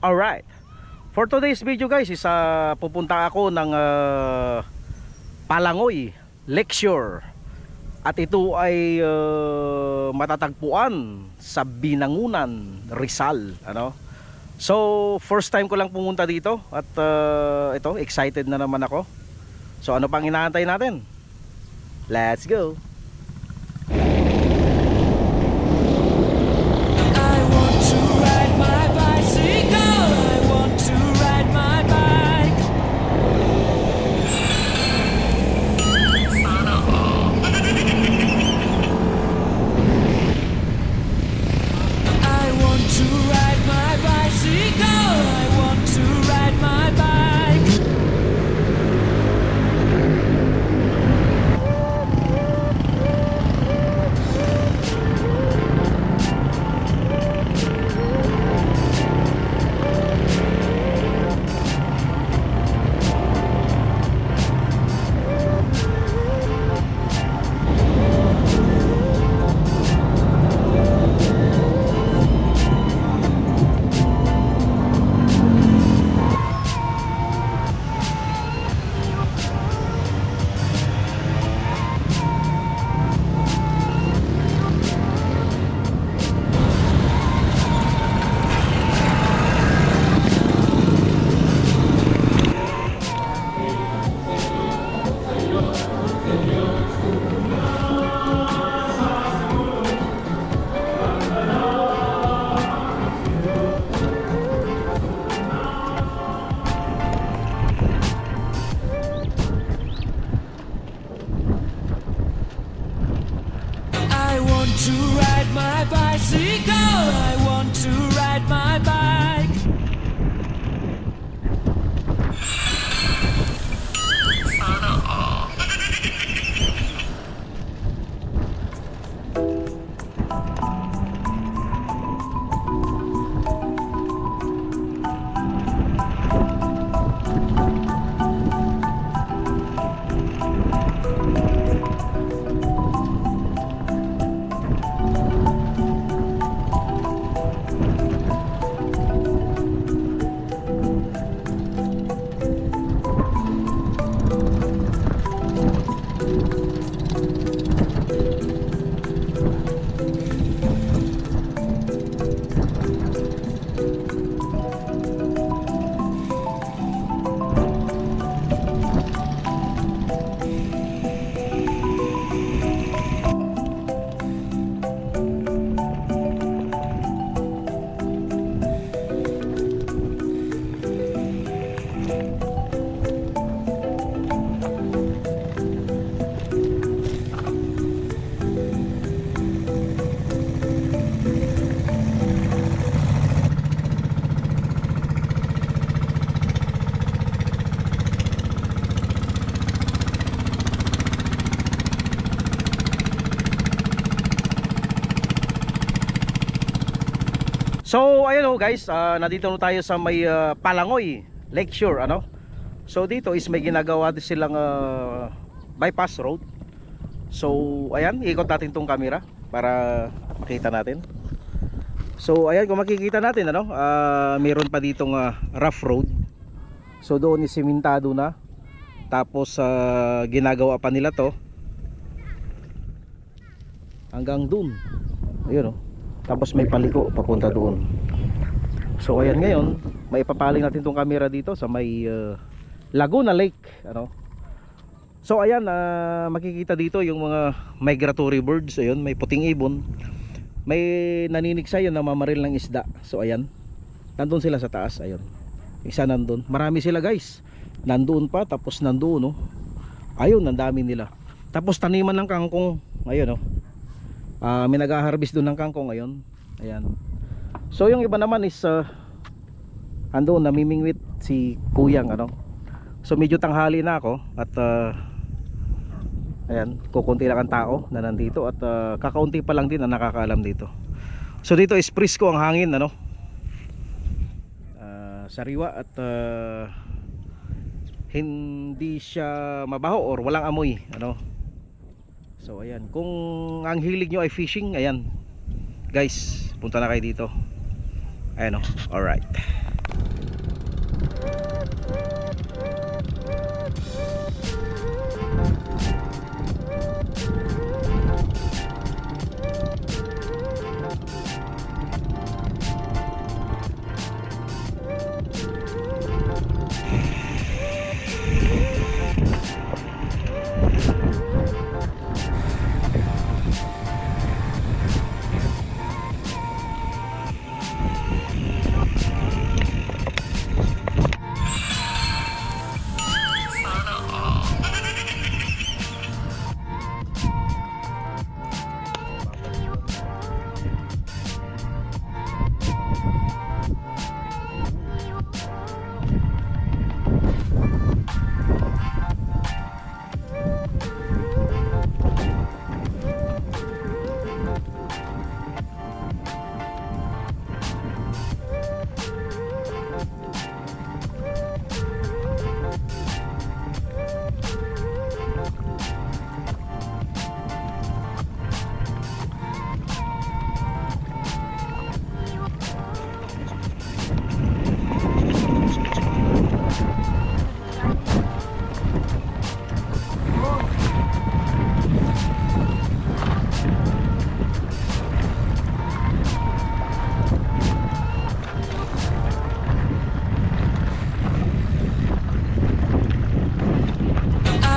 Alright, for today's video guys is pupunta ako ng Palangoy Lakeshore. At ito ay matatagpuan sa Binangunan, Rizal, ano? So first time ko lang pumunta dito. At ito, excited na naman ako. So ano pang inaantay natin? Let's go. To ride my bicycle, I want to ride my bike. So ayun oh guys, nandito na tayo sa may Palangoy Lakeshore, ano? So dito is may ginagawa din silang bypass road. So ayan, ikot natin tong camera para makita natin. So ayan, kung makikita natin, ano, meron pa ditong rough road. So doon is simentado na. Tapos ginagawa pa nila to hanggang doon. Ayun oh. Tapos may paliko papunta doon. So ayan, ngayon maipapaling natin tong camera dito sa may Laguna Lake, ano. So ayan, makikita dito yung mga migratory birds. Ayun, may puting ibon, may naniniksa yun na mamaril ng isda. So ayan, nandun sila sa taas. Ayun, isa nandun, marami sila guys. Nandoon pa, tapos nandoon, oh. Ayun, ang dami nila. Tapos taniman ng kangkong. Ayun, oh. May nag-harvest doon ng kangkong ngayon. Ayan. So yung iba naman is andoon namimingwit si Kuyang, ano. So medyo tanghali na ako at ayan, kukunti lang ang tao na nandito at kakaunti pa lang din ang nakakaalam dito. So dito is presko ang hangin, ano. Sariwa at hindi siya mabaho or walang amoy, ano. So ayan, kung ang hilig nyo ay fishing, ayan guys, punta na kayo dito. Ayan o, alright.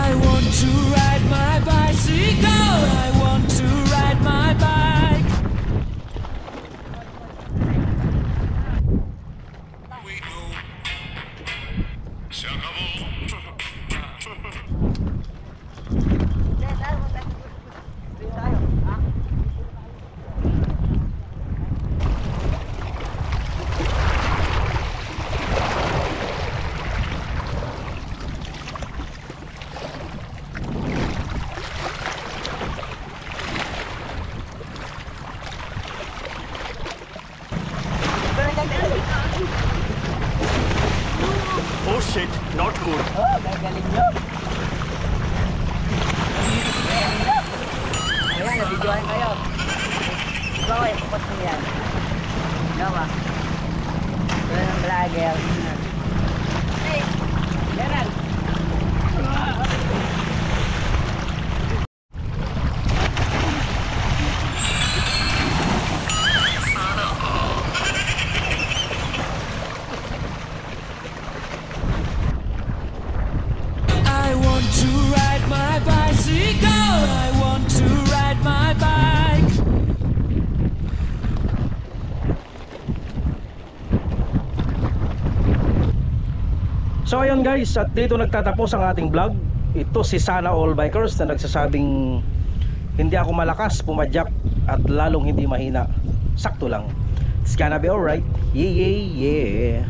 I want to ride my bicycle. I want to ride my bike. Oh shit, not good. Oh, gagaling nyo. Ayan, nabidyohan kayo. Ikaw ay pupot mo yan. Ikaw ah. Ito ng vlogger. Hey, Gerald. I want to ride my bicycle. I want to ride my bike. So ayun guys, at dito nagtatapos ang ating vlog. Ito si Sana All Bikers na nagsasabing hindi ako malakas pumadyak at lalong hindi mahina. Sakto lang. It's gonna be alright. Yeah, yeah, yeah.